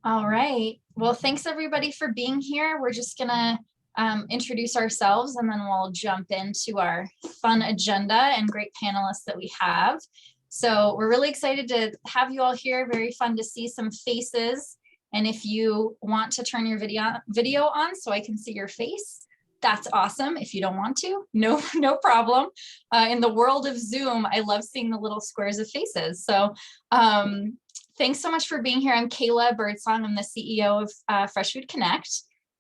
All right. Well, thanks everybody for being here. We're just gonna introduce ourselves and then we'll jump into our fun agenda and great panelists that we have. So we're really excited to have you all here. Very fun to see some faces. And if you want to turn your video on so I can see your face, that's awesome. If you don't want to, no problem. In the world of Zoom, I love seeing the little squares of faces. So thanks so much for being here. I'm Kayla Birdsong. I'm the CEO of Fresh Food Connect.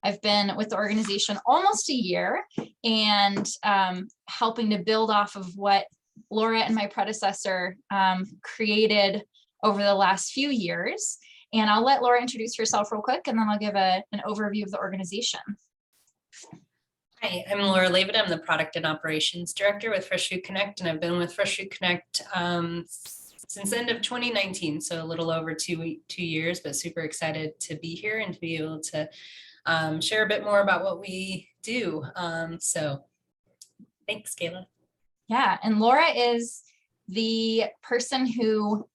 I've been with the organization almost a year and helping to build off of what Laura and my predecessor created over the last few years. And I'll let Laura introduce herself real quick, and then I'll give an overview of the organization. Hi, I'm Laura Leavitt. I'm the Product and Operations Director with Fresh Food Connect, and I've been with Fresh Food Connect since the end of 2019, so a little over two years, but super excited to be here and to be able to share a bit more about what we do. So thanks, Kayla. Yeah, and Laura is the person who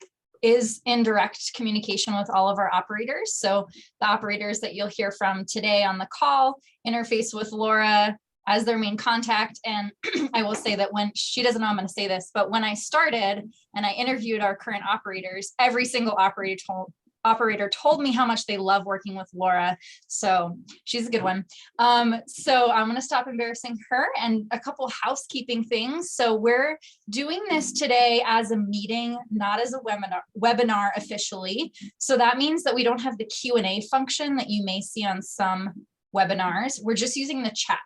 is in direct communication with all of our operators. So the operators that you'll hear from today on the call interface with Laura as their main contact. And I will say that when she doesn't know I'm going to say this, but when I started and I interviewed our current operators, every single operator told me how much they love working with Laura. So she's a good one. So I'm going to stop embarrassing her, and a couple housekeeping things. So we're doing this today as a meeting, not as a webinar officially. So that means that we don't have the Q&A function that you may see on some webinars. We're just using the chat.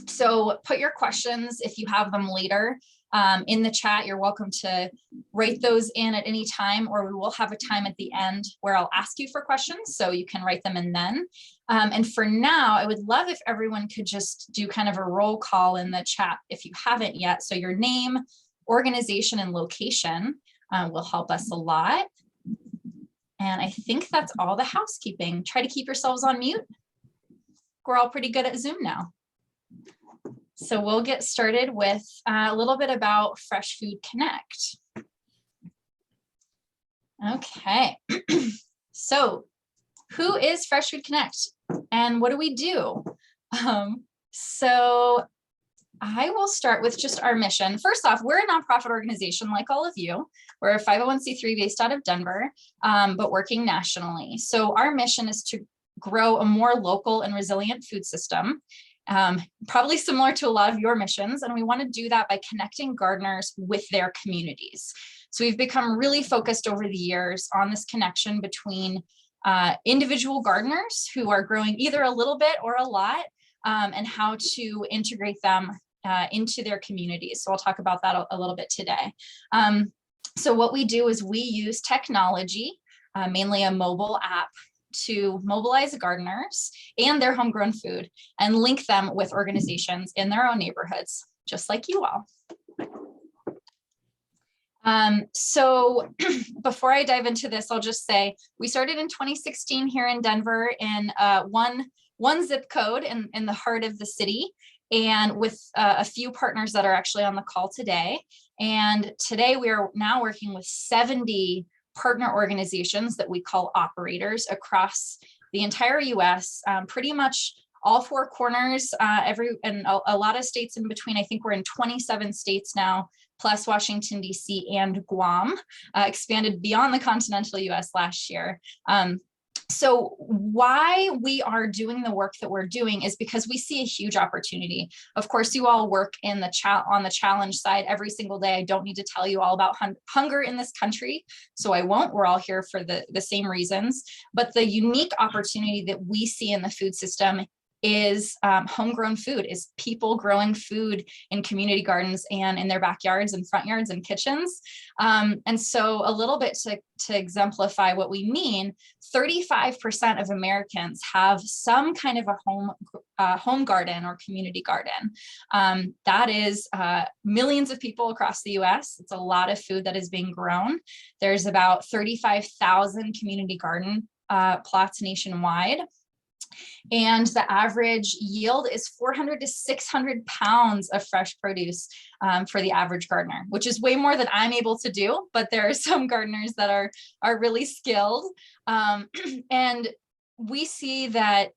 So put your questions if you have them later in the chat. You're welcome to write those in at any time, or we will have a time at the end where I'll ask you for questions, so you can write them in then. And for now, I would love if everyone could just do kind of a roll call in the chat if you haven't yet. So your name, organization, and location will help us a lot. And I think that's all the housekeeping. Try to keep yourselves on mute. We're all pretty good at Zoom now. So we'll get started with a little bit about Fresh Food Connect. Okay, so who is Fresh Food Connect and what do we do? So I will start with just our mission. First off, we're a nonprofit organization like all of you. We're a 501c3 based out of Denver, but working nationally. So our mission is to grow a more local and resilient food system. Probably similar to a lot of your missions. And we want to do that by connecting gardeners with their communities. So we've become really focused over the years on this connection between individual gardeners who are growing either a little bit or a lot, and how to integrate them into their communities. So I'll talk about that a little bit today. So what we do is we use technology, mainly a mobile app, to mobilize gardeners and their homegrown food and link them with organizations in their own neighborhoods, just like you all. So before I dive into this, I'll just say we started in 2016 here in Denver in one zip code in the heart of the city, and with a few partners that are actually on the call today. And today we are now working with 70 partner organizations that we call operators across the entire US, pretty much all four corners, and a lot of states in between. I think we're in 27 states now, plus Washington, DC and Guam, expanded beyond the continental US last year. So why we are doing the work that we're doing is because we see a huge opportunity. Of course, you all work in on the challenge side every single day. I don't need to tell you all about hunger in this country, so I won't. We're all here for the same reasons. But the unique opportunity that we see in the food system is homegrown food, is people growing food in community gardens and in their backyards and front yards and kitchens. And so a little bit to exemplify what we mean, 35% of Americans have some kind of a home garden or community garden. That is millions of people across the US. It's a lot of food that is being grown. There's about 35,000 community garden plots nationwide. And the average yield is 400 to 600 pounds of fresh produce for the average gardener, which is way more than I'm able to do. But there are some gardeners that are really skilled. And we see that,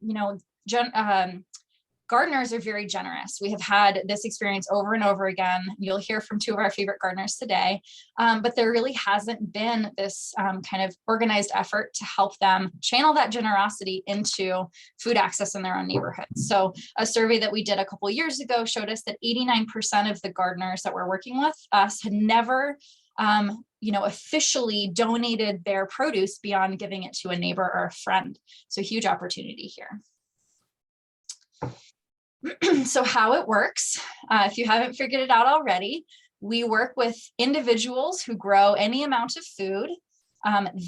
gardeners are very generous. We have had this experience over and over again. You'll hear from two of our favorite gardeners today, but there really hasn't been this kind of organized effort to help them channel that generosity into food access in their own neighborhoods. So a survey that we did a couple of years ago showed us that 89% of the gardeners that were working with us had never officially donated their produce beyond giving it to a neighbor or a friend. So huge opportunity here. So how it works, if you haven't figured it out already, we work with individuals who grow any amount of food.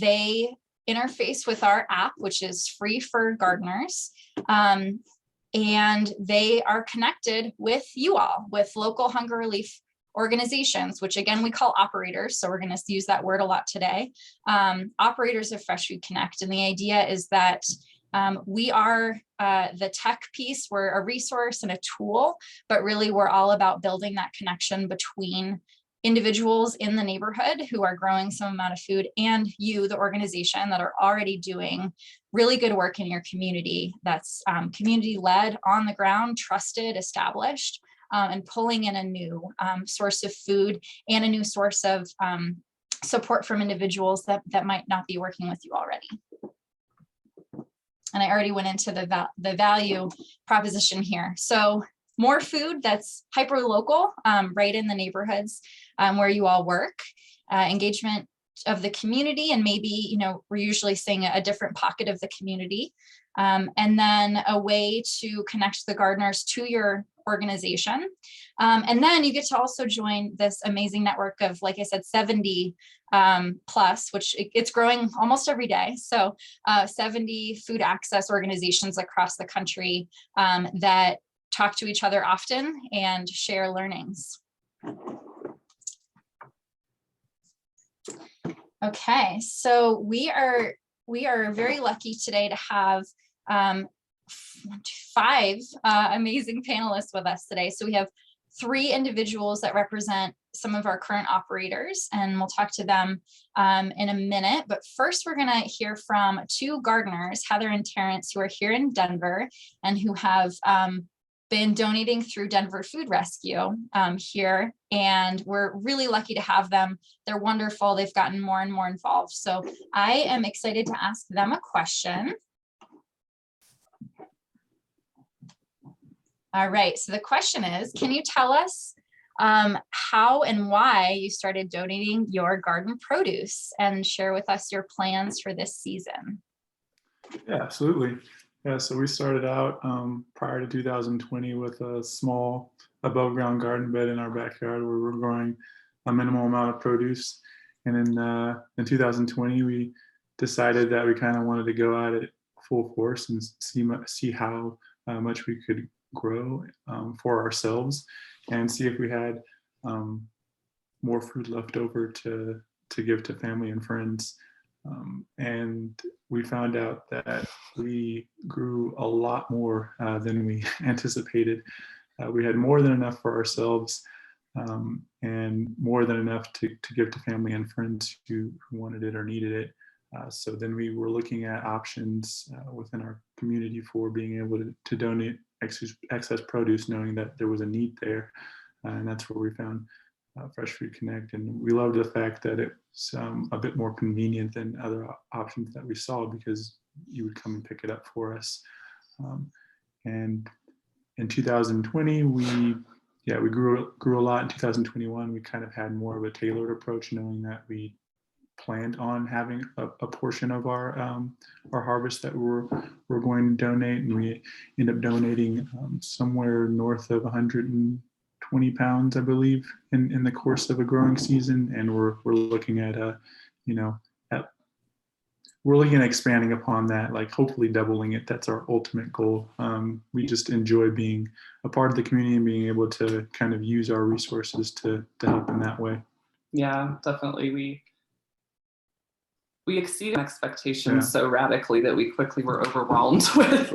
They interface with our app, which is free for gardeners. And they are connected with you all, with local hunger relief organizations, which again, we call operators. So we're going to use that word a lot today. Operators of Fresh Food Connect. And the idea is that we are the tech piece. We're a resource and a tool, but really we're all about building that connection between individuals in the neighborhood who are growing some amount of food and you, the organization, that are already doing really good work in your community. That's community-led, on the ground, trusted, established, and pulling in a new source of food and a new source of support from individuals that might not be working with you already. And I already went into the value proposition here. So more food that's hyper local, right in the neighborhoods where you all work, engagement of the community, and maybe, we're usually seeing a different pocket of the community. And then a way to connect the gardeners to your organization. And then you get to also join this amazing network of, like I said, 70 plus, which it's growing almost every day. So 70 food access organizations across the country that talk to each other often and share learnings. Okay, so we are very lucky today to have 5 amazing panelists with us today. So we have 3 individuals that represent some of our current operators, and we'll talk to them in a minute. But first, we're going to hear from 2 gardeners, Heather and Terrence, who are here in Denver and who have been donating through Denver Food Rescue here. And we're really lucky to have them. They're wonderful. They've gotten more and more involved. So I am excited to ask them a question. All right, so the question is, can you tell us how and why you started donating your garden produce, and share with us your plans for this season? Yeah, absolutely. Yeah, so we started out prior to 2020 with a small above ground garden bed in our backyard where we're growing a minimal amount of produce. And in 2020, we decided that we kind of wanted to go at it full force and see how much we could grow for ourselves, and see if we had more food left over to give to family and friends. And we found out that we grew a lot more than we anticipated. We had more than enough for ourselves, and more than enough to give to family and friends who wanted it or needed it. So then we were looking at options within our community for being able to donate excess produce, knowing that there was a need there. And that's where we found Fresh Food Connect. And we loved the fact that it's a bit more convenient than other options that we saw, because you would come and pick it up for us. And in 2020, we grew a lot. In 2021, we kind of had more of a tailored approach, knowing that we planned on having a portion of our harvest that we're going to donate, and we end up donating somewhere north of 120 pounds, I believe, in the course of a growing season. And we're looking at we're looking at expanding upon that, like hopefully doubling it. That's our ultimate goal. We just enjoy being a part of the community and being able to kind of use our resources to help in that way. Yeah, definitely. we exceeded expectations so radically that we quickly were overwhelmed with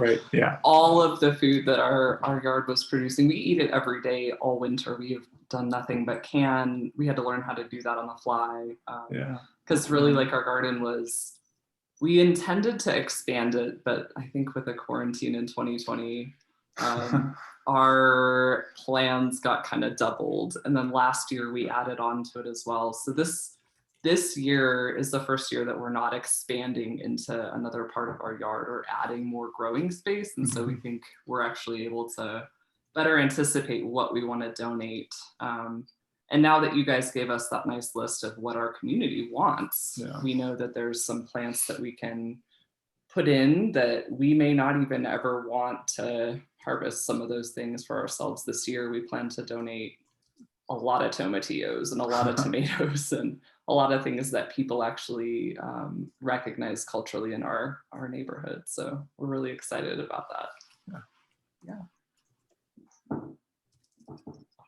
all of the food that our yard was producing. We eat it every day all winter. We have done nothing but can. We had to learn how to do that on the fly. Because really, like, our garden was, we intended to expand it, but I think with the quarantine in 2020, our plans got kind of doubled. And then last year we added on to it as well. So this year is the first year that we're not expanding into another part of our yard or adding more growing space. And so we think we're actually able to better anticipate what we want to donate. And now that you guys gave us that nice list of what our community wants, we know that there's some plants that we can put in that we may not even ever want to harvest some of those things for ourselves this year. We plan to donate a lot of tomatillos and a lot of tomatoes and a lot of things that people actually recognize culturally in our neighborhood. So we're really excited about that.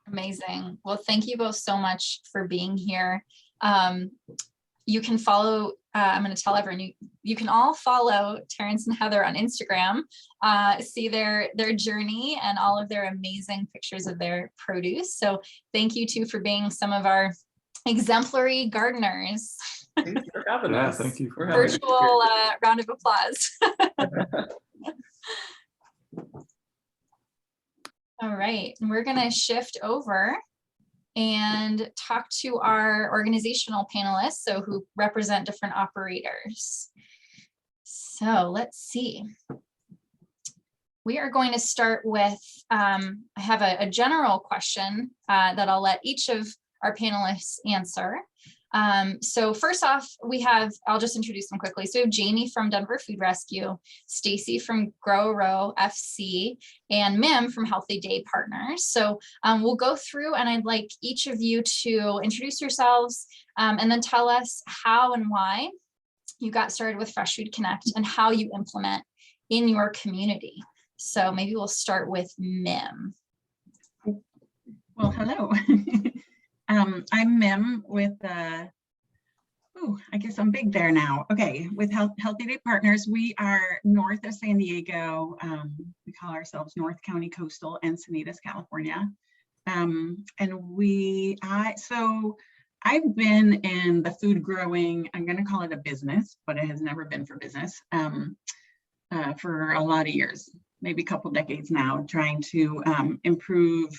Amazing. Well, thank you both so much for being here. You can follow, I'm going to tell everyone, you can all follow Terrence and Heather on Instagram, see their journey and all of their amazing pictures of their produce. So thank you two for being some of our exemplary gardeners. Thanks for having us. Thank you for Virtual round of applause. All right, we're going to shift over and talk to our organizational panelists, so who represent different operators. So let's see. We are going to start with, I have a general question that I'll let each of our panelists answer. So first off, we have, I'll just introduce them quickly. So we have Jamie from Denver Food Rescue, Stacy from Grow Row FC, and Mim from Healthy Day Partners. So we'll go through, and I'd like each of you to introduce yourselves and then tell us how and why you got started with Fresh Food Connect and how you implement in your community. So maybe we'll start with Mim. Well, hello. I'm Mim with, I guess I'm big there now. Okay, with Healthy Day Partners, we are north of San Diego. We call ourselves North County Coastal Encinitas, California. So I've been in the food growing, I'm gonna call it a business, but it has never been for business, for a lot of years, maybe a couple decades now, trying to improve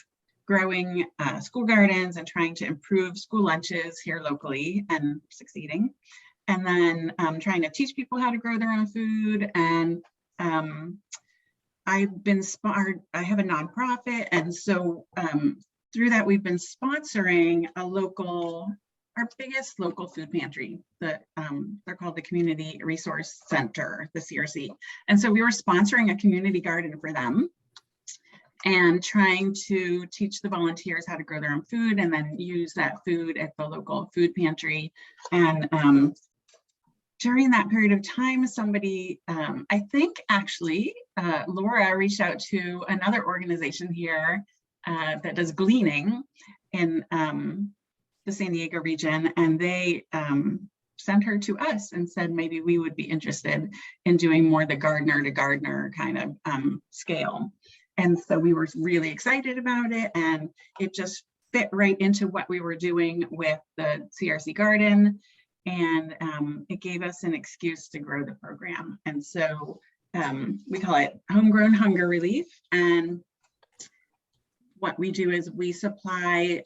growing school gardens and trying to improve school lunches here locally and succeeding. And then trying to teach people how to grow their own food. And I have a nonprofit. And so through that, we've been sponsoring our biggest local food pantry. They're called the Community Resource Center, the CRC. And so we were sponsoring a community garden for them, and trying to teach the volunteers how to grow their own food and then use that food at the local food pantry. And during that period of time, somebody, I think actually, Laura reached out to another organization here that does gleaning in the San Diego region, and they sent her to us and said maybe we would be interested in doing more the gardener to gardener kind of scale. And so we were really excited about it, and it just fit right into what we were doing with the CRC garden. And it gave us an excuse to grow the program. And so we call it Homegrown Hunger Relief. And what we do is we supply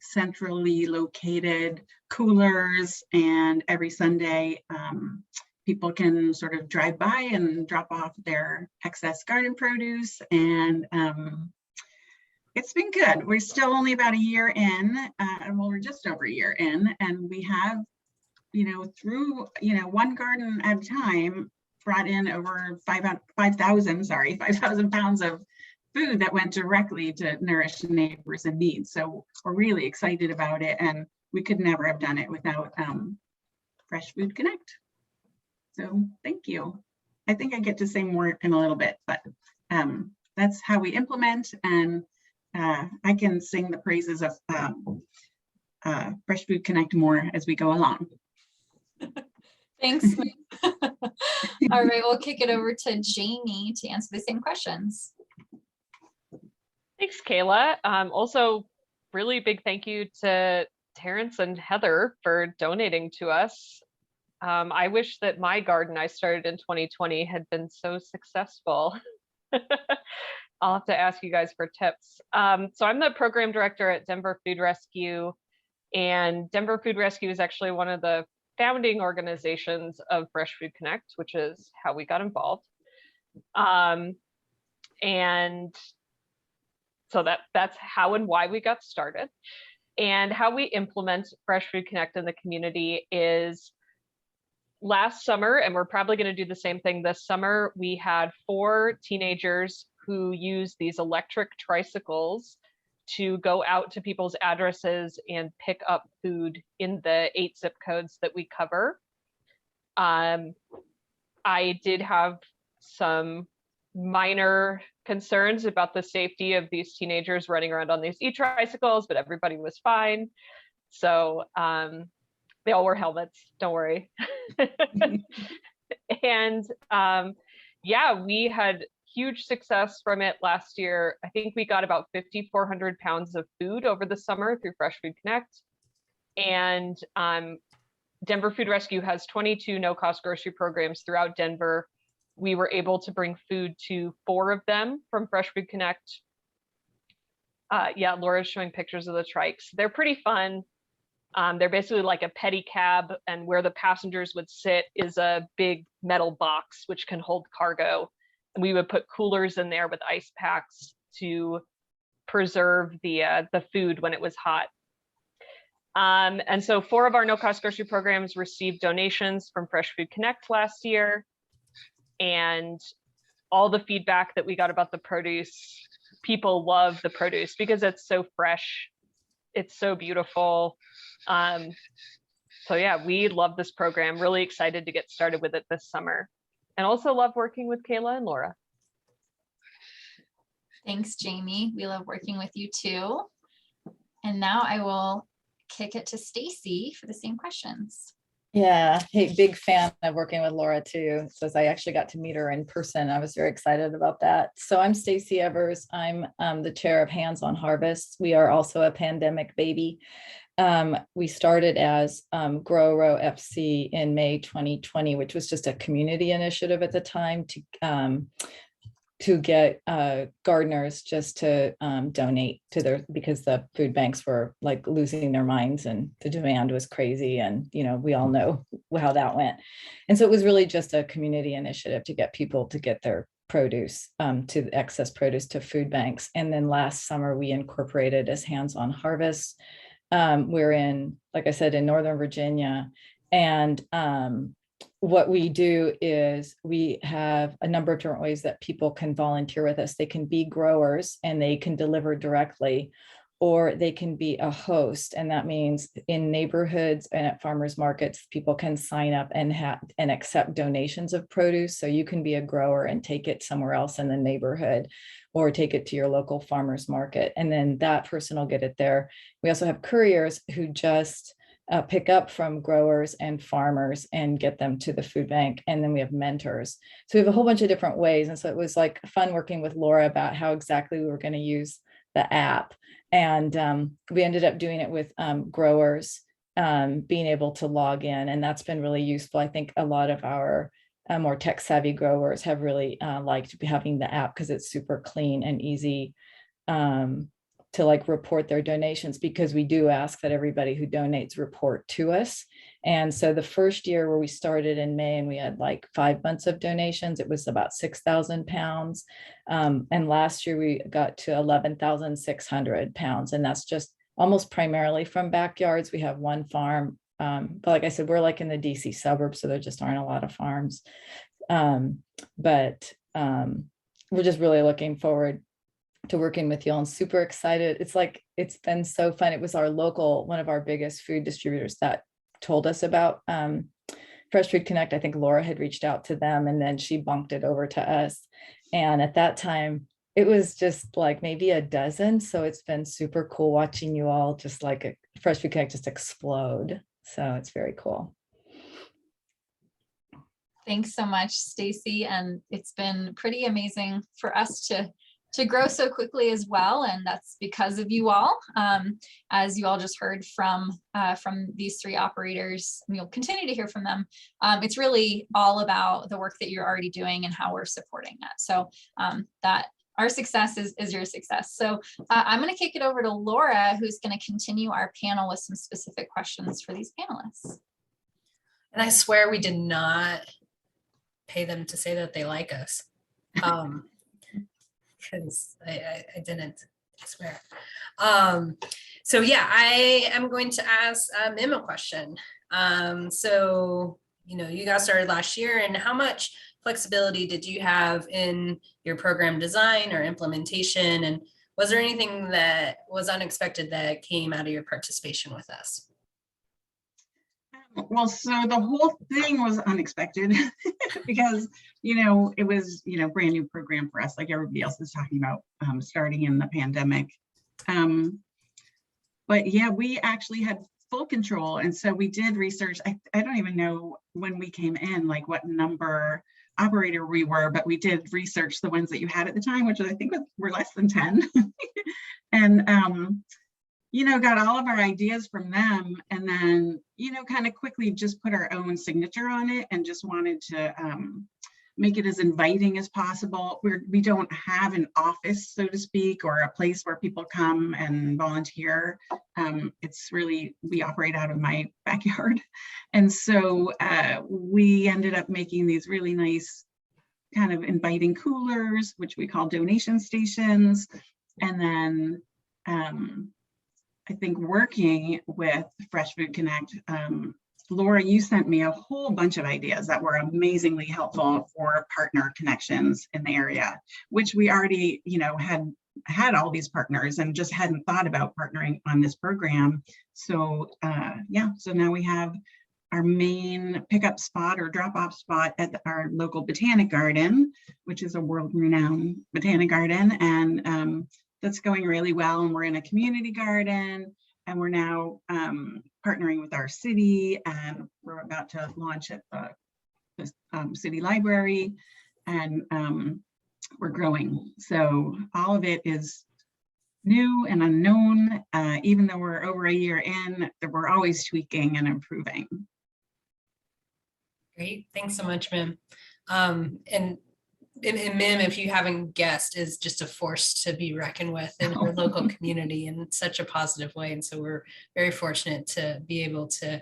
centrally located coolers, and every Sunday, people can sort of drive by and drop off their excess garden produce. And it's been good. We're still only about a year in, well, we're just over a year in, and we have, through, one garden at a time, brought in over 5,000 pounds of food that went directly to nourish neighbors in need. So we're really excited about it, and we could never have done it without Fresh Food Connect. So thank you. I think I get to say more in a little bit, but that's how we implement, and I can sing the praises of Fresh Food Connect more as we go along. Thanks. All right, we'll kick it over to Jamie to answer the same questions. Thanks, Kayla. Also, really big thank you to Terrence and Heather for donating to us. I wish that my garden I started in 2020 had been so successful. I'll have to ask you guys for tips. So I'm the program director at Denver Food Rescue, and Denver Food Rescue is actually one of the founding organizations of Fresh Food Connect, which is how we got involved. And so that's how and why we got started. And how we implement Fresh Food Connect in the community is last summer, and we're probably going to do the same thing this summer, we had 4 teenagers who use these electric tricycles to go out to people's addresses and pick up food in the 8 zip codes that we cover. I did have some minor concerns about the safety of these teenagers running around on these e-tricycles, but everybody was fine. So they all wear helmets, don't worry. And yeah, we had huge success from it last year. I think we got about 5,400 pounds of food over the summer through Fresh Food Connect. And Denver Food Rescue has 22 no-cost grocery programs throughout Denver. We were able to bring food to 4 of them from Fresh Food Connect. Yeah, Laura's showing pictures of the trikes. They're pretty fun. They're basically like a pedicab, and where the passengers would sit is a big metal box which can hold cargo. And we would put coolers in there with ice packs to preserve the food when it was hot. And so 4 of our no-cost grocery programs received donations from Fresh Food Connect last year. And all the feedback that we got about the produce, people love the produce because it's so fresh. It's so beautiful. So yeah, we love this program. Really excited to get started with it this summer. And also love working with Kayla and Laura. Thanks, Jamie. We love working with you too. And now I will kick it to Stacy for the same questions. Yeah, hey, big fan of working with Laura too. So I actually got to meet her in person. I was very excited about that. So I'm Stacy Evers. I'm the chair of Hands on Harvest. We are also a pandemic baby. We started as Grow Row FC in May 2020, which was just a community initiative at the time to get gardeners just to donate to their, because the food banks were like losing their minds and the demand was crazy, and you know, we all know how that went. And so it was really just a community initiative to get people to get their produce, to excess produce to food banks. And then last summer we incorporated as Hands on Harvest. We're in, like I said, in Northern Virginia, and what we do is we have a number of different ways that people can volunteer with us. They can be growers and they can deliver directly, or they can be a host. And that means in neighborhoods and at farmers markets, people can sign up and accept donations of produce. So you can be a grower and take it somewhere else in the neighborhood, or take it to your local farmers market. And then that person will get it there. We also have couriers who just pick up from growers and farmers and get them to the food bank. And then we have mentors. So we have a whole bunch of different ways. And so it was like fun working with Laura about how exactly we were going to use the app. And we ended up doing it with growers being able to log in. And that's been really useful. I think a lot of our more tech savvy growers have really liked having the app because it's super clean and easy to like report their donations, because we do ask that everybody who donates report to us. And so the first year where we started in May and we had like 5 months of donations, it was about 6,000 pounds. And last year we got to 11,600 pounds. And that's just almost primarily from backyards. We have one farm, but like I said, we're like in the DC suburbs, so there just aren't a lot of farms. But we're just really looking forward to working with you all and super excited. It's like, it's been so fun. It was our local, one of our biggest food distributors that told us about Fresh Food Connect. I think Laura had reached out to them and then she bunked it over to us. And at that time, it was just like maybe a dozen. So it's been super cool watching you all just like Fresh Food Connect just explode. So it's very cool. Thanks so much, Stacy. And it's been pretty amazing for us to grow so quickly as well. And that's because of you all. As you all just heard from these three operators, and you'll continue to hear from them. It's really all about the work that you're already doing and how we're supporting that. So that our success is your success. So I'm going to kick it over to Laura, who's going to continue our panel with some specific questions for these panelists. And I swear we did not pay them to say that they like us. Because I didn't, I swear. So yeah, I am going to ask Mim a question. So, you know, you guys started last year, and how much flexibility did you have in your program design or implementation? And was there anything that was unexpected that came out of your participation with us? Well, so the whole thing was unexpected because, you know, it was, you know, brand new program for us, like everybody else is talking about, starting in the pandemic. But yeah, we actually had full control. And so we did research. I don't even know when we came in, like what number operator we were, but we did research the ones that you had at the time, which I think were less than 10. And, you know, got all of our ideas from them, and then, you know, kind of quickly just put our own signature on it and just wanted to make it as inviting as possible. We don't have an office, so to speak, or a place where people come and volunteer. It's really, we operate out of my backyard. And so we ended up making these really nice kind of inviting coolers, which we call donation stations. And then I think working with Fresh Food Connect, Laura, you sent me a whole bunch of ideas that were amazingly helpful for partner connections in the area, which we already, you know, had all these partners and just hadn't thought about partnering on this program. So yeah, so now we have our main pickup spot or drop-off spot at our local botanic garden, which is a world-renowned botanic garden, and that's going really well. And we're in a community garden, and we're now partnering with our city, and we're about to launch at the city library, and we're growing. So all of it is new and unknown. Even though we're over a year in, we're always tweaking and improving. Great, thanks so much, Mim. And Mim, if you haven't guessed, is just a force to be reckoned with in her local community in such a positive way. And so we're very fortunate to be able to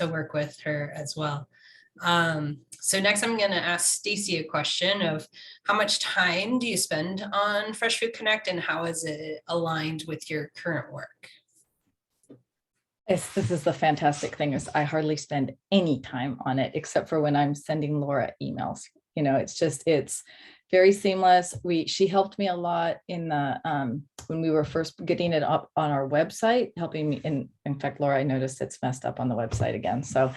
work with her as well. So next I'm going to ask Stacy a question of how much time do you spend on Fresh Food Connect, and how is it aligned with your current work? This is the fantastic thing, is I hardly spend any time on it except for when I'm sending Laura emails. You know, it's very seamless. She helped me a lot in the when we were first getting it up on our website, helping me. In fact, Laura, I noticed it's messed up on the website again, so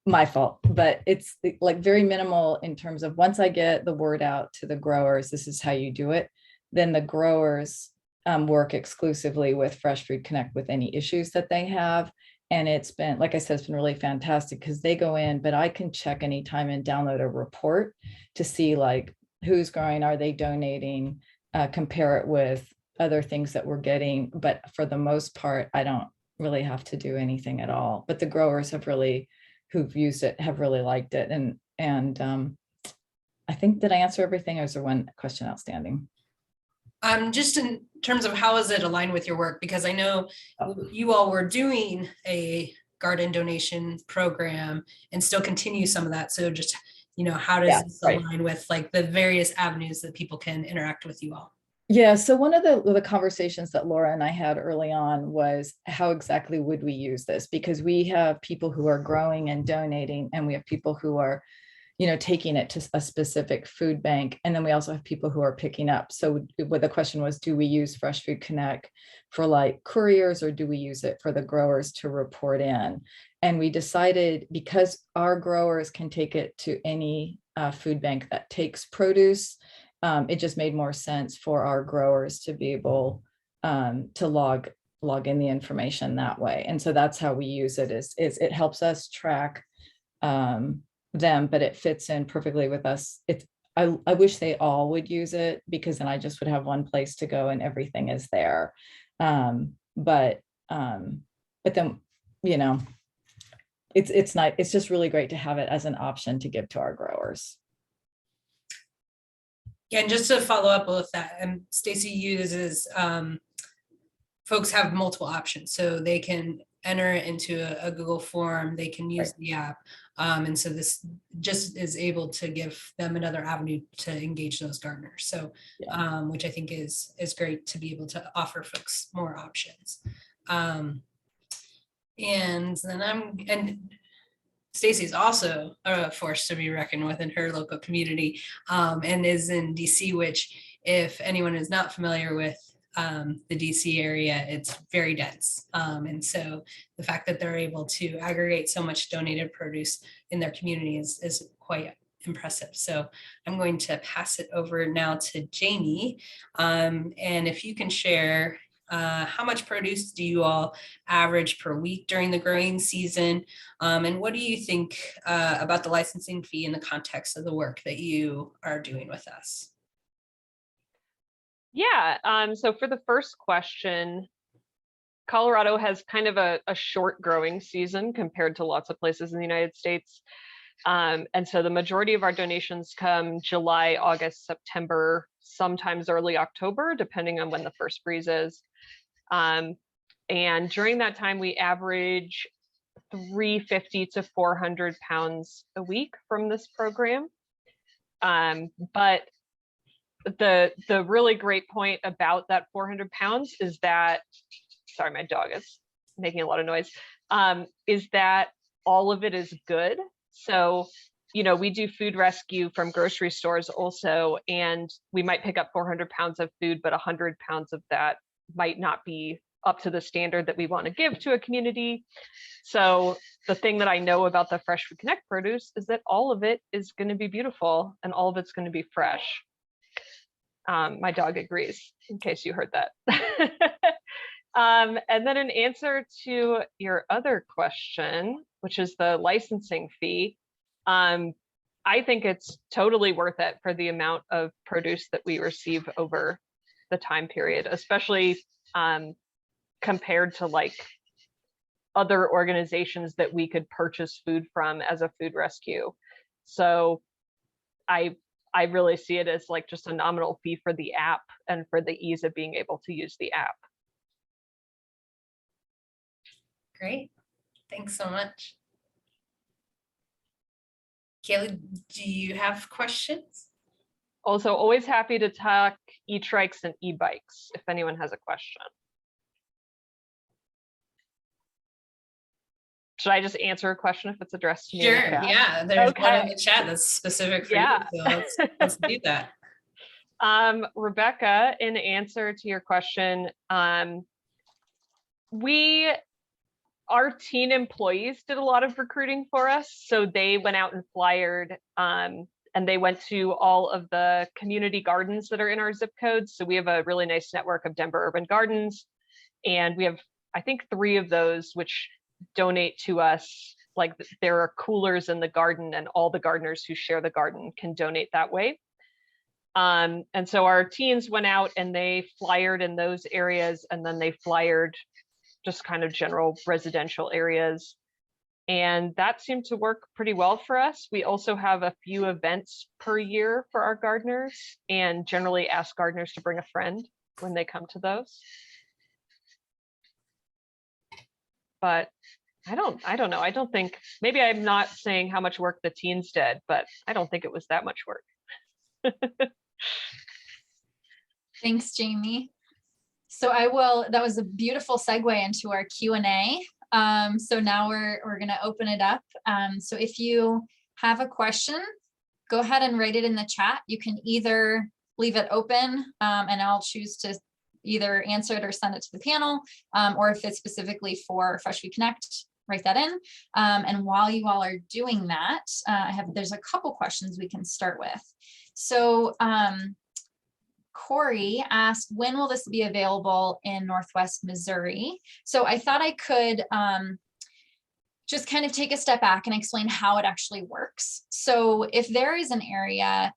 my fault. But it's like very minimal in terms of, once I get the word out to the growers, this is how you do it. Then the growers work exclusively with Fresh Food Connect with any issues that they have. And it's been, like I said, it's been really fantastic because they go in, but I can check anytime and download a report to see like who's growing, are they donating, compare it with other things that we're getting. But for the most part, I don't really have to do anything at all. But the growers have really, who've used it, have really liked it. And I think, did I answer everything, or is there one question outstanding? Just in terms of how is it aligned with your work? Because I know you all were doing a garden donation program and still continue some of that. So just, you know, how does this align with like the various avenues that people can interact with you all? Yeah, so one of the conversations that Laura and I had early on was, how exactly would we use this? Because we have people who are growing and donating, and we have people who are, you know, taking it to a specific food bank. And then we also have people who are picking up. So what the question was, do we use Fresh Food Connect for like couriers, or do we use it for the growers to report in? And we decided, because our growers can take it to any food bank that takes produce, it just made more sense for our growers to be able to log in the information that way. And so that's how we use it, is it helps us track them, but it fits in perfectly with us. I wish they all would use it, because then I just would have one place to go and everything is there. But then, you know, it's not, it's just really great to have it as an option to give to our growers. Yeah, and just to follow up with that, and Stacy uses, folks have multiple options, so they can enter it into a Google form, they can use the app. And so this just is able to give them another avenue to engage those gardeners. So, which I think is great to be able to offer folks more options. And then Stacy's also a force to be reckoned with in her local community, and is in DC, which, if anyone is not familiar with the DC area, it's very dense. And so the fact that they're able to aggregate so much donated produce in their community is quite impressive. So I'm going to pass it over now to Jamie. And if you can share, how much produce do you all average per week during the growing season? And what do you think about the licensing fee in the context of the work that you are doing with us? Yeah, so for the first question, Colorado has kind of a short growing season compared to lots of places in the United States. And so the majority of our donations come July, August, September, sometimes early October, depending on when the first freeze is. And during that time, we average 350 to 400 pounds a week from this program. But the really great point about that 400 pounds is that, sorry, my dog is making a lot of noise, is that all of it is good. So, you know, we do food rescue from grocery stores also, and we might pick up 400 pounds of food, but 100 pounds of that might not be up to the standard that we want to give to a community. So the thing that I know about the Fresh Food Connect produce is that all of it is going to be beautiful and all of it's going to be fresh. My dog agrees, in case you heard that. And then in answer to your other question, which is the licensing fee, I think it's totally worth it for the amount of produce that we receive over the time period, especially compared to like other organizations that we could purchase food from as a food rescue. So I really see it as like just a nominal fee for the app and for the ease of being able to use the app. Great, thanks so much. Kaylee, do you have questions? Also, always happy to talk e-trikes and e-bikes if anyone has a question. Should I just answer a question if it's addressed to me? Sure, yeah, there's one in the chat that's specific for you, so let's do that. Rebecca, in answer to your question, our teen employees did a lot of recruiting for us. So they went out and flyered, and they went to all of the community gardens that are in our zip codes. So we have a really nice network of Denver urban gardens. And we have, I think, 3 of those which donate to us. Like there are coolers in the garden and all the gardeners who share the garden can donate that way. And so our teens went out and they flyered in those areas, and then they flyered just kind of general residential areas. And that seemed to work pretty well for us. We also have a few events per year for our gardeners and generally ask gardeners to bring a friend when they come to those. But I don't know. I don't think, maybe I'm not saying how much work the teens did, but I don't think it was that much work. Thanks, Jamie. So that was a beautiful segue into our Q&A. So now we're going to open it up. So if you have a question, go ahead and write it in the chat. You can either leave it open and I'll choose to either answer it or send it to the panel, or if it's specifically for Fresh Food Connect, write that in. And while you all are doing that, there's a couple questions we can start with. So Corey asked, when will this be available in Northwest Missouri? So I thought I could just kind of take a step back and explain how it actually works. So if there is an area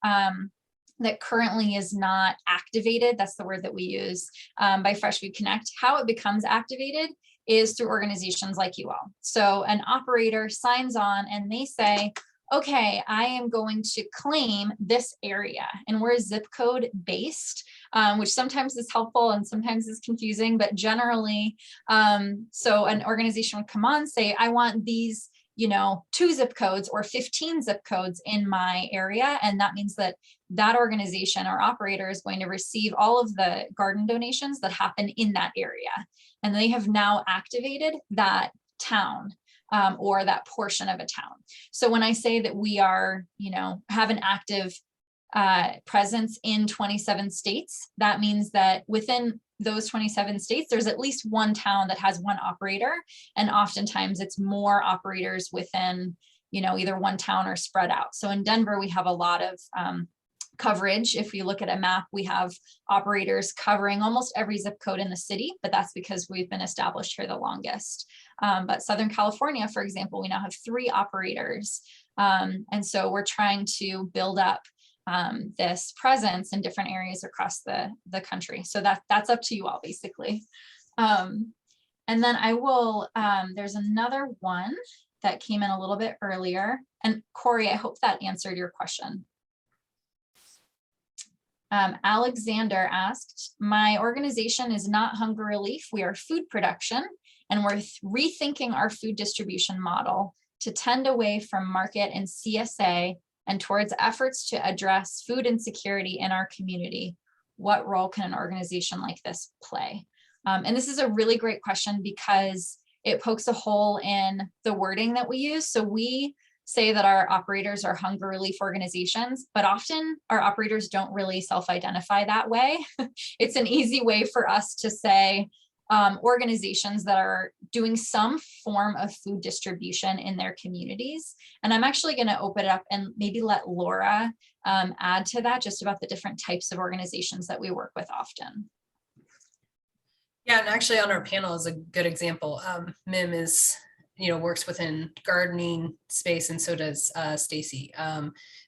that currently is not activated, that's the word that we use by Fresh Food Connect, how it becomes activated is through organizations like you all. So an operator signs on and they say, okay, I am going to claim this area, and we're zip code based, which sometimes is helpful and sometimes is confusing, but generally, so an organization would come on, say, I want these, 2 zip codes or 15 zip codes in my area. And that means that that organization or operator is going to receive all of the garden donations that happen in that area. And they have now activated that town or that portion of a town. So when I say that we are, have an active presence in 27 states, that means that within those 27 states, there's at least one town that has one operator. And oftentimes it's more operators within, either one town or spread out. So in Denver, we have a lot of coverage. If you look at a map, we have operators covering almost every zip code in the city, but that's because we've been established here the longest. But Southern California, for example, we now have 3 operators. And so we're trying to build up this presence in different areas across the country. So that's up to you all, basically. And then I will, there's another one that came in a little bit earlier. And Corey, I hope that answered your question. Alexander asked, my organization is not hunger relief. We are food production, and we're rethinking our food distribution model to tend away from market and CSA and towards efforts to address food insecurity in our community. What role can an organization like this play? And this is a really great question because it pokes a hole in the wording that we use. So we say that our operators are hunger relief organizations, but often our operators don't really self-identify that way. It's an easy way for us to say organizations that are doing some form of food distribution in their communities. And I'm actually going to open it up and maybe let Laura add to that, just about the different types of organizations that we work with often. Yeah, and actually on our panel is a good example. Mim is, works within gardening space, and so does Stacy.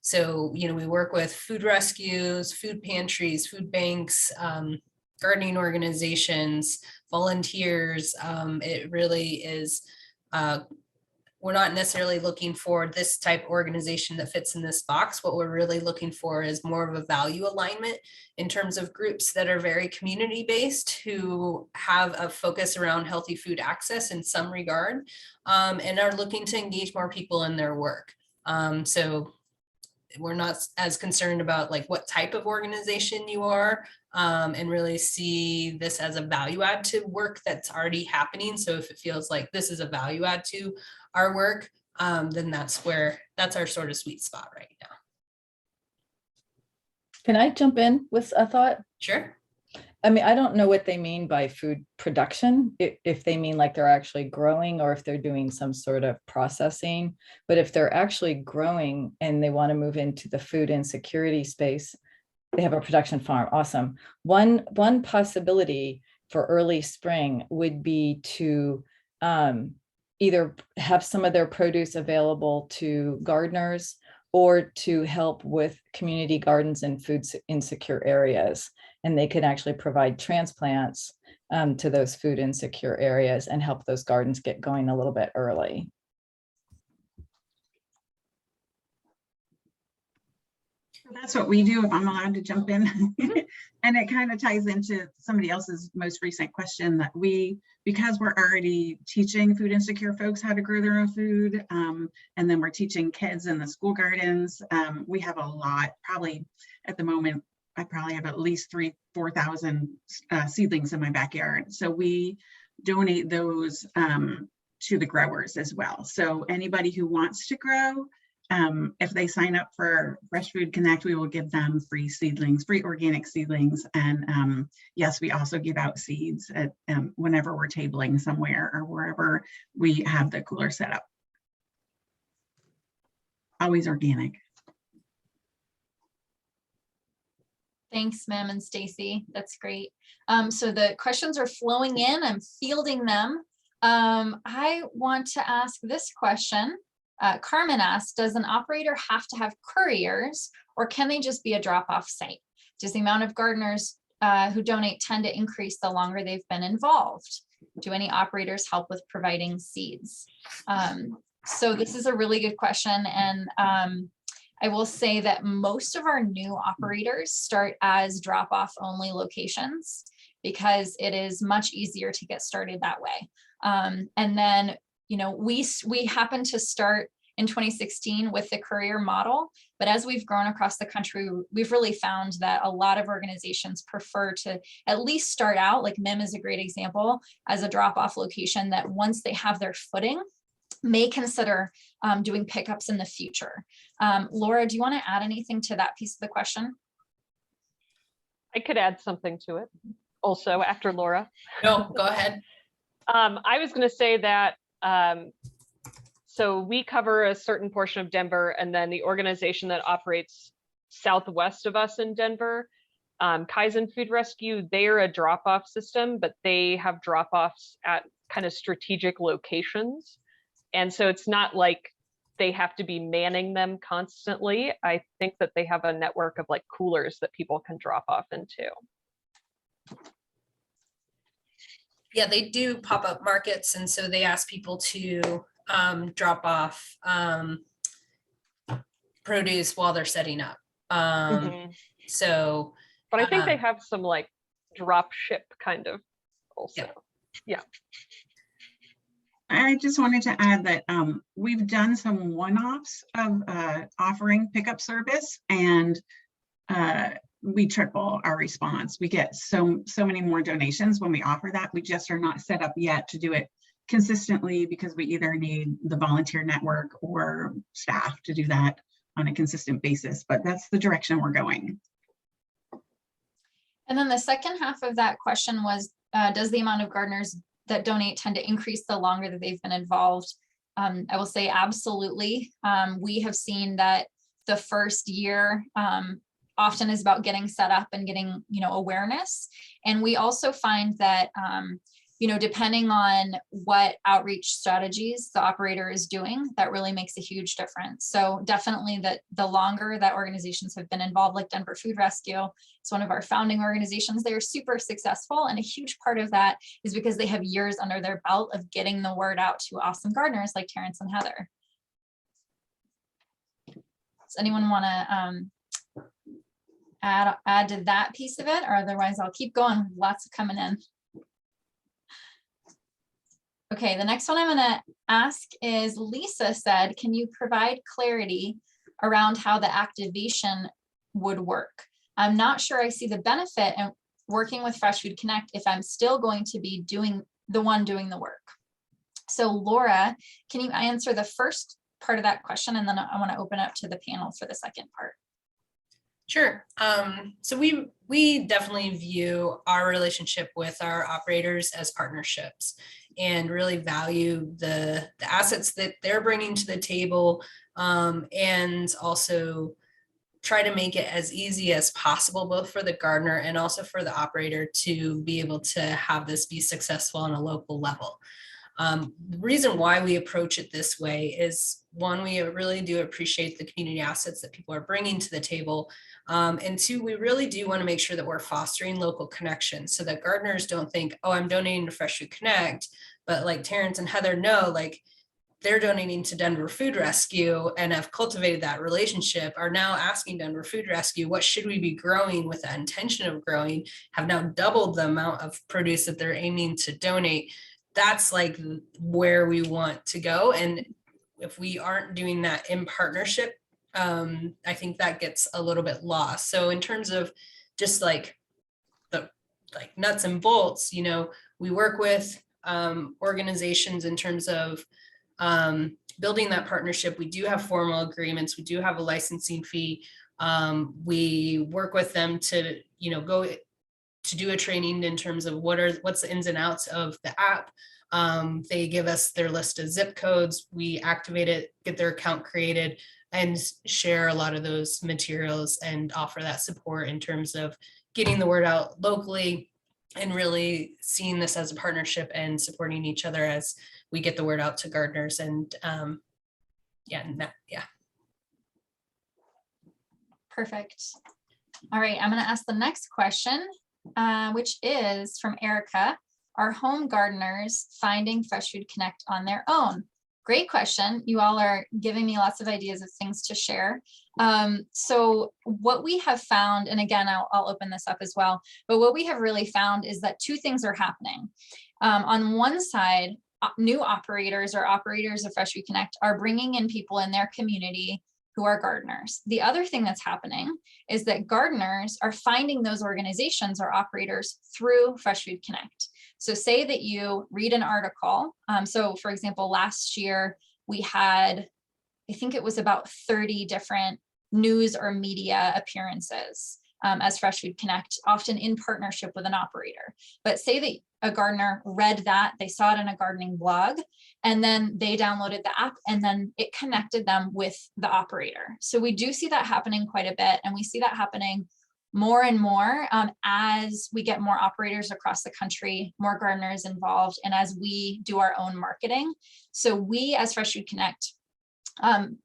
So, we work with food rescues, food pantries, food banks, gardening organizations, volunteers. It really is, we're not necessarily looking for this type of organization that fits in this box. What we're really looking for is more of a value alignment in terms of groups that are very community-based, who have a focus around healthy food access in some regard, and are looking to engage more people in their work. So we're not as concerned about like what type of organization you are, and really see this as a value add to work that's already happening. So if it feels like this is a value add to our work, then that's our sort of sweet spot right now. Can I jump in with a thought? Sure. I mean, I don't know what they mean by food production, if they mean like they're actually growing or if they're doing some sort of processing. But if they're actually growing and they want to move into the food insecurity space, they have a production farm. Awesome. One possibility for early spring would be to either have some of their produce available to gardeners or to help with community gardens in food insecure areas. And they can actually provide transplants to those food insecure areas and help those gardens get going a little bit early. That's what we do, if I'm allowed to jump in. And it kind of ties into somebody else's most recent question, that because we're already teaching food insecure folks how to grow their own food, and then we're teaching kids in the school gardens, we have a lot, probably at the moment, I probably have at least 4,000 seedlings in my backyard. So we donate those to the growers as well. So anybody who wants to grow, if they sign up for Fresh Food Connect, we will give them free seedlings, free organic seedlings. And yes, we also give out seeds at, whenever we're tabling somewhere or wherever we have the cooler set up. Always organic. Thanks, Mem and Stacy. That's great. So the questions are flowing in. I'm fielding them. I want to ask this question. Carmen asks, does an operator have to have couriers, or can they just be a drop-off site? Does the amount of gardeners who donate tend to increase the longer they've been involved? Do any operators help with providing seeds? So this is a really good question. And I will say that most of our new operators start as drop-off only locations because it is much easier to get started that way. And then, you know, we happen to start in 2016 with the courier model, but as we've grown across the country, we've really found that a lot of organizations prefer to at least start out, like MIM is a great example, as a drop-off location that once they have their footing, may consider doing pickups in the future. Laura, do you want to add anything to that piece of the question? I could add something to it also after Laura. No, go ahead. I was going to say that so we cover a certain portion of Denver, and then the organization that operates southwest of us in Denver, Kaizen Food Rescue, they're a drop-off system, but they have drop-offs at kind of strategic locations. And so it's not like they have to be manning them constantly. I think that they have a network of like coolers that people can drop off into. Yeah, they do pop-up markets, and so they ask people to drop off produce while they're setting up. So, but I think they have some like drop ship kind of also. Yeah. I just wanted to add that we've done some one-offs of offering pickup service, and we triple our response. We get so many more donations when we offer that. We just are not set up yet to do it consistently because we either need the volunteer network or staff to do that on a consistent basis, but that's the direction we're going. And then the second half of that question was, does the amount of gardeners that donate tend to increase the longer that they've been involved? I will say absolutely. We have seen that the first year often is about getting set up and getting, you know, awareness. And we also find that, you know, depending on what outreach strategies the operator is doing, that really makes a huge difference. So definitely that the longer that organizations have been involved, like Denver Food Rescue, it's one of our founding organizations, they are super successful. And a huge part of that is because they have years under their belt of getting the word out to awesome gardeners like Terrence and Heather. Does anyone want to add to that piece of it? Or otherwise I'll keep going, lots coming in. Okay, the next one I'm going to ask is, Lisa said, can you provide clarity around how the activation would work? I'm not sure I see the benefit in working with Fresh Food Connect if I'm still going to be doing the work. So Laura, can you answer the first part of that question? And then I want to open up to the panel for the second part. Sure. So we definitely view our relationship with our operators as partnerships, and really value the assets that they're bringing to the table, and also try to make it as easy as possible, both for the gardener and also for the operator, to be able to have this be successful on a local level. The reason why we approach it this way is, one, we really do appreciate the community assets that people are bringing to the table. And two, we really do want to make sure that we're fostering local connections so that gardeners don't think, oh, I'm donating to Fresh Food Connect, but like Terrence and Heather know, like they're donating to Denver Food Rescue and have cultivated that relationship, are now asking Denver Food Rescue, what should we be growing with that intention of growing, have now doubled the amount of produce that they're aiming to donate. That's like where we want to go. And if we aren't doing that in partnership, I think that gets a little bit lost. So in terms of just like the nuts and bolts, you know, we work with organizations in terms of building that partnership. We do have formal agreements. We do have a licensing fee. We work with them to, you know, go to do a training in terms of what's the ins and outs of the app. They give us their list of zip codes. We activate it, get their account created, and share a lot of those materials and offer that support in terms of getting the word out locally, and really seeing this as a partnership and supporting each other as we get the word out to gardeners. And yeah. Perfect. All right, I'm going to ask the next question, which is from Erica. Are home gardeners finding Fresh Food Connect on their own? Great question. You all are giving me lots of ideas of things to share. So what we have found, and again, I'll open this up as well, but what we have really found is that two things are happening. On one side, new operators or operators of Fresh Food Connect are bringing in people in their community who are gardeners. The other thing that's happening is that gardeners are finding those organizations or operators through Fresh Food Connect. So say that you read an article. So for example, last year we had, I think it was about 30 different news or media appearances as Fresh Food Connect, often in partnership with an operator. But say that a gardener read that, they saw it in a gardening blog, and then they downloaded the app and then it connected them with the operator. So we do see that happening quite a bit, and we see that happening more and more as we get more operators across the country, more gardeners involved, and as we do our own marketing. So we as Fresh Food Connect,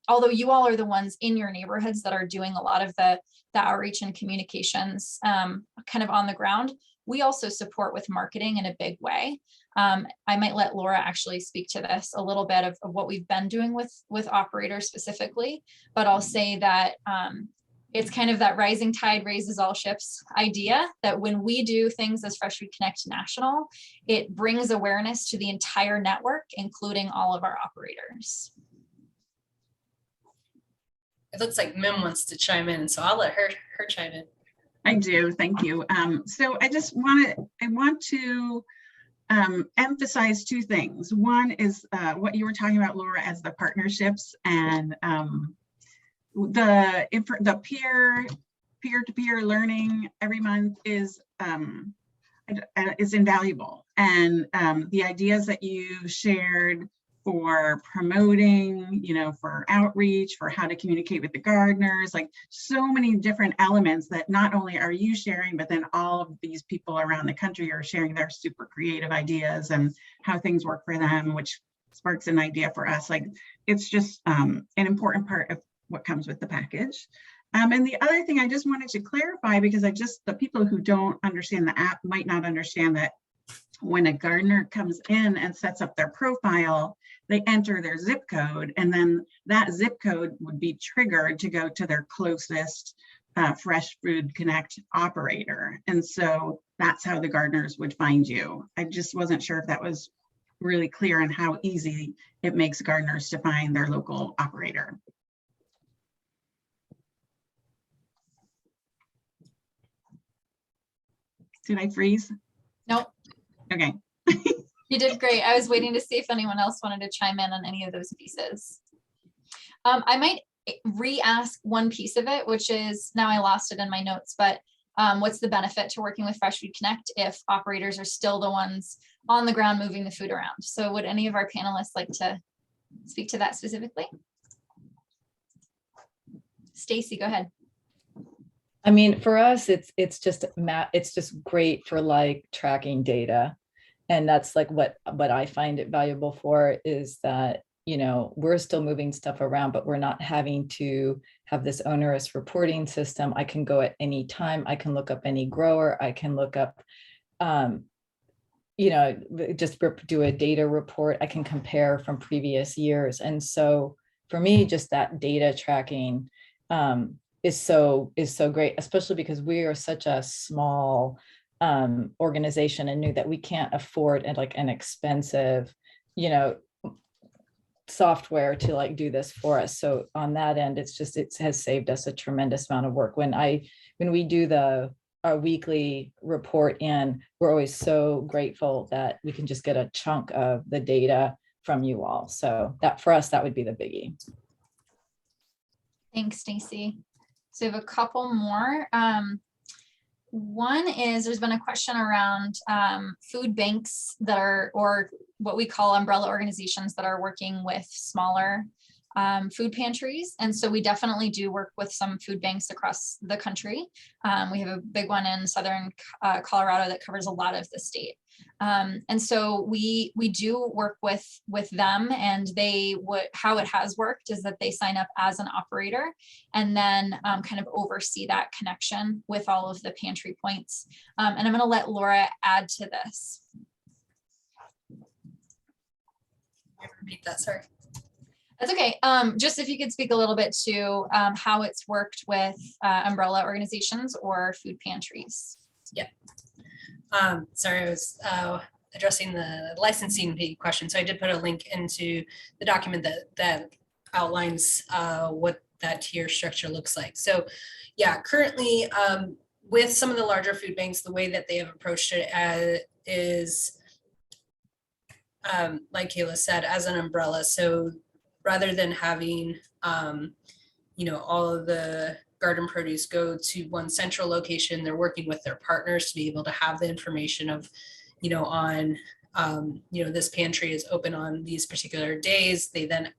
although you all are the ones in your neighborhoods that are doing a lot of the outreach and communications kind of on the ground, we also support with marketing in a big way. I might let Laura actually speak to this a little bit of what we've been doing with operators specifically, but I'll say that it's kind of that rising tide raises all ships idea, that when we do things as Fresh Food Connect National, it brings awareness to the entire network, including all of our operators. It looks like Mim wants to chime in, so I'll let her chime in. I do, thank you. So I want to emphasize two things. One is what you were talking about, Laura, as the partnerships, and the peer-to-peer learning every month is invaluable. And the ideas that you shared for promoting, for outreach, for how to communicate with the gardeners, like so many different elements that not only are you sharing, but then all of these people around the country are sharing their super creative ideas and how things work for them, which sparks an idea for us. Like, it's just an important part of what comes with the package. And the other thing I just wanted to clarify, because the people who don't understand the app might not understand that when a gardener comes in and sets up their profile, they enter their zip code, and then that zip code would be triggered to go to their closest Fresh Food Connect operator. And so that's how the gardeners would find you. I just wasn't sure if that was really clear on how easy it makes gardeners to find their local operator. Did I freeze? Nope. Okay. You did great. I was waiting to see if anyone else wanted to chime in on any of those pieces. I might re-ask one piece of it, which is, now I lost it in my notes, but what's the benefit to working with Fresh Food Connect if operators are still the ones on the ground moving the food around? So would any of our panelists like to speak to that specifically? Stacy, go ahead. I mean, for us, it's just great for like tracking data. And that's like what I find it valuable for, is that, we're still moving stuff around, but we're not having to have this onerous reporting system. I can go at any time. I can look up any grower. I can look up, just do a data report. I can compare from previous years. And so for me, just that data tracking is so great, especially because we are such a small organization and knew that we can't afford an expensive, software to like do this for us. So on that end, it has saved us a tremendous amount of work. When we do our weekly report in, we're always so grateful that we can just get a chunk of the data from you all. So that for us, that would be the biggie. Thanks, Stacy. So we have a couple more. One is, there's been a question around food banks that are, or what we call umbrella organizations that are working with smaller food pantries. And so we definitely do work with some food banks across the country. We have a big one in southern Colorado that covers a lot of the state. And so we do work with them, and how it has worked is that they sign up as an operator and then kind of oversee that connection with all of the pantry points. And I'm going to let Laura add to this. Repeat that, sorry. That's okay. Just if you could speak a little bit to how it's worked with umbrella organizations or food pantries. Yeah. Sorry, I was addressing the licensing fee question. So I did put a link into the document that outlines what that tier structure looks like. So yeah, currently with some of the larger food banks, the way that they have approached it is like Kayla said, as an umbrella. So rather than having, all of the garden produce go to one central location, they're working with their partners to be able to have the information of, this pantry is open on these particular days. They then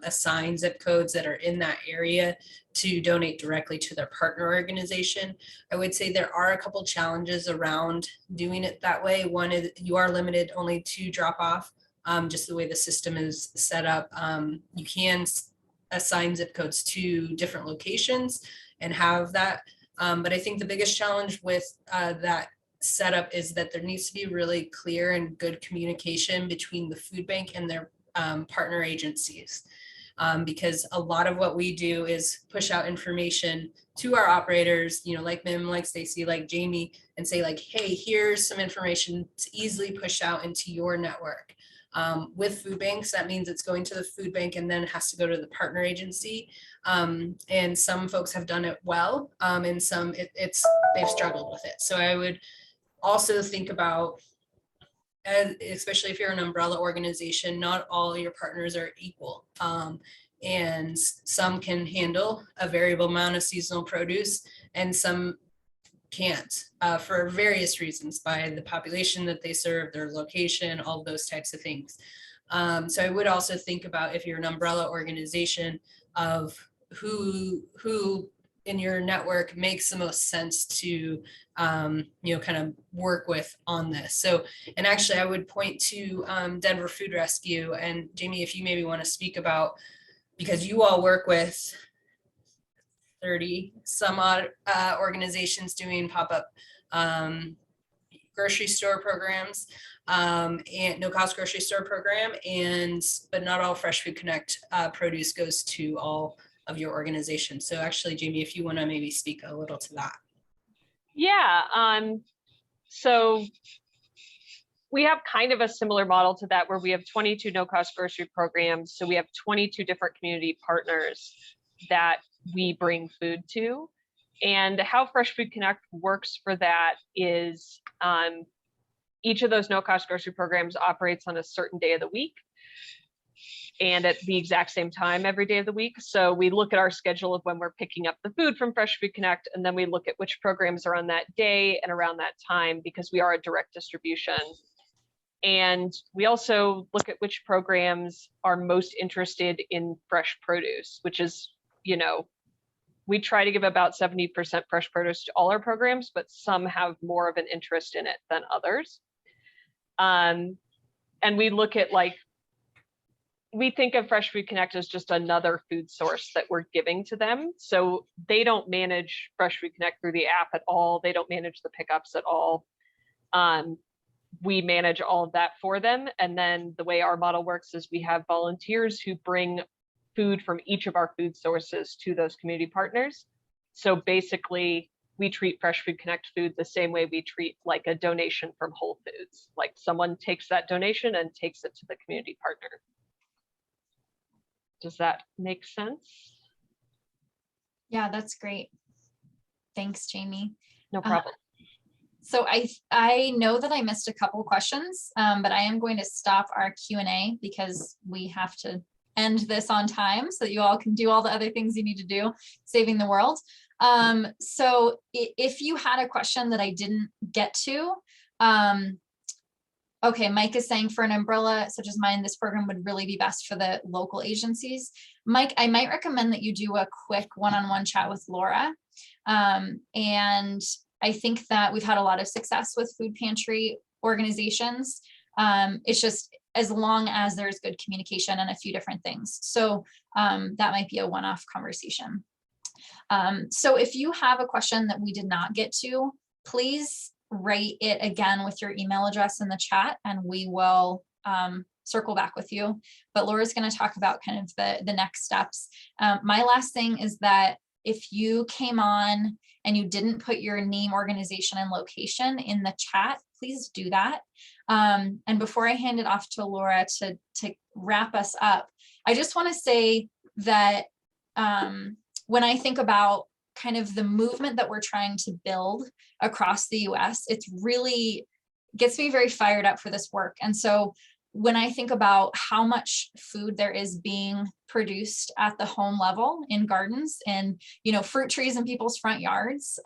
assign zip codes that are in that area to donate directly to their partner organization. I would say there are a couple challenges around doing it that way. One is you are limited only to drop off. Just the way the system is set up, you can assign zip codes to different locations and have that. But I think the biggest challenge with that setup is that there needs to be really clear and good communication between the food bank and their partner agencies. Because a lot of what we do is push out information to our operators, like Mim, like Stacy, like Jamie, and say like, hey, here's some information to easily push out into your network. With food banks, that means it's going to the food bank and then has to go to the partner agency. And some folks have done it well, and some they've struggled with it. So I would also think about, especially if you're an umbrella organization, not all your partners are equal. And some can handle a variable amount of seasonal produce and some can't for various reasons, by the population that they serve, their location, all of those types of things. So I would also think about, if you're an umbrella organization, of who in your network makes the most sense to kind of work with on this. So, and actually I would point to Denver Food Rescue, and Jamie, if you maybe want to speak about, because you all work with 30 some odd organizations doing pop-up grocery store programs, and no cost grocery store program, but not all Fresh Food Connect produce goes to all of your organization. So actually, Jamie, if you want to maybe speak a little to that. Yeah, so we have kind of a similar model to that, where we have 22 no cost grocery programs. So we have 22 different community partners that we bring food to. And how Fresh Food Connect works for that is each of those no cost grocery programs operates on a certain day of the week and at the exact same time every day of the week. So we look at our schedule of when we're picking up the food from Fresh Food Connect, and then we look at which programs are on that day and around that time, because we are a direct distribution. And we also look at which programs are most interested in fresh produce, which is, we try to give about 70% fresh produce to all our programs, but some have more of an interest in it than others. And we look at, we think of Fresh Food Connect as just another food source that we're giving to them. So they don't manage Fresh Food Connect through the app at all. They don't manage the pickups at all. We manage all of that for them. And then the way our model works is we have volunteers who bring food from each of our food sources to those community partners. So basically, we treat Fresh Food Connect food the same way we treat like a donation from Whole Foods. Like someone takes that donation and takes it to the community partner. Does that make sense? Yeah, that's great. Thanks, Jamie. No problem. So I know that I missed a couple questions, but I am going to stop our Q&A because we have to end this on time so that you all can do all the other things you need to do, saving the world. So if you had a question that I didn't get to, Okay, Mike is saying for an umbrella such as mine, this program would really be best for the local agencies. Mike, I might recommend that you do a quick one-on-one chat with Laura. And I think that we've had a lot of success with food pantry organizations. It's just as long as there's good communication and a few different things. So that might be a one-off conversation. So if you have a question that we did not get to, please write it again with your email address in the chat and we will circle back with you. But Laura's going to talk about kind of the next steps. My last thing is that if you came on and you didn't put your name, organization, and location in the chat, please do that. And before I hand it off to Laura to wrap us up, I just want to say that when I think about kind of the movement that we're trying to build across the US, it's really gets me very fired up for this work. And so when I think about how much food there is being produced at the home level in gardens and, you know, fruit trees in people's front yards,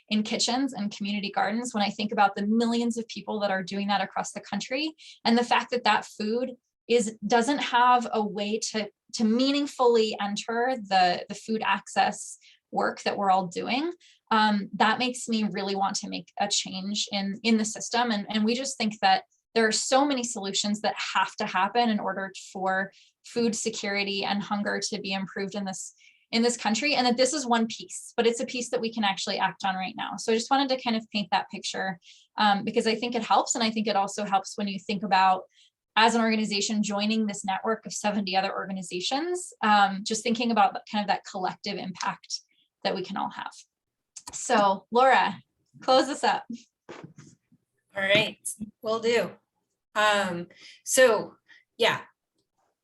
in kitchens and community gardens, when I think about the millions of people that are doing that across the country and the fact that that food doesn't have a way to meaningfully enter the food access work that we're all doing, that makes me really want to make a change in the system. And we just think that there are so many solutions that have to happen in order for food security and hunger to be improved in this country, and that this is one piece, but it's a piece that we can actually act on right now. So I just wanted to kind of paint that picture because I think it helps. And I think it also helps when you think about, as an organization, joining this network of 70 other organizations, just thinking about kind of that collective impact that we can all have. So Laura, close this up. All right, will do. So yeah,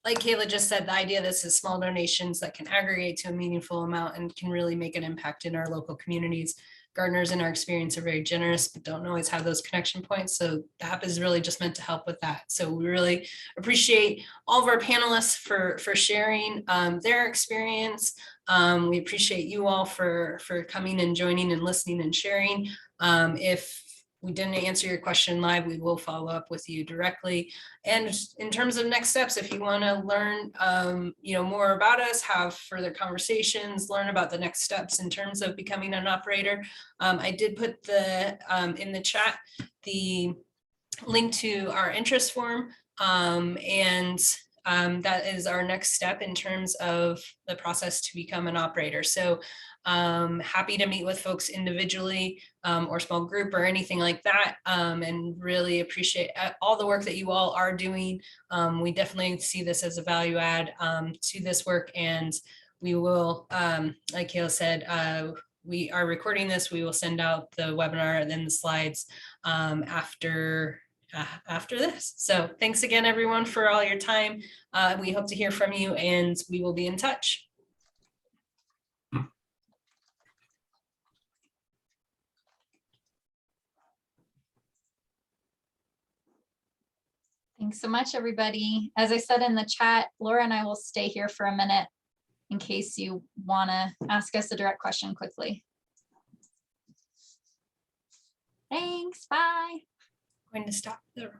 like Kayla just said, the idea of this is small donations that can aggregate to a meaningful amount and can really make an impact in our local communities. Gardeners in our experience are very generous, but don't always have those connection points. So the app is really just meant to help with that. So we really appreciate all of our panelists for sharing their experience. We appreciate you all for coming and joining and listening and sharing. If we didn't answer your question live, we will follow up with you directly. And in terms of next steps, if you want to learn more about us, have further conversations, learn about the next steps in terms of becoming an operator, I did put in the chat the link to our interest form, and that is our next step in terms of the process to become an operator. So happy to meet with folks individually or small group or anything like that, and really appreciate all the work that you all are doing. We definitely see this as a value add to this work, and we will, like Kayla said, we are recording this. We will send out the webinar and then the slides after this. So thanks again, everyone, for all your time. We hope to hear from you, and we will be in touch. Thanks so much, everybody. As I said in the chat, Laura and I will stay here for a minute in case you want to ask us a direct question quickly. Thanks, bye. Going to stop the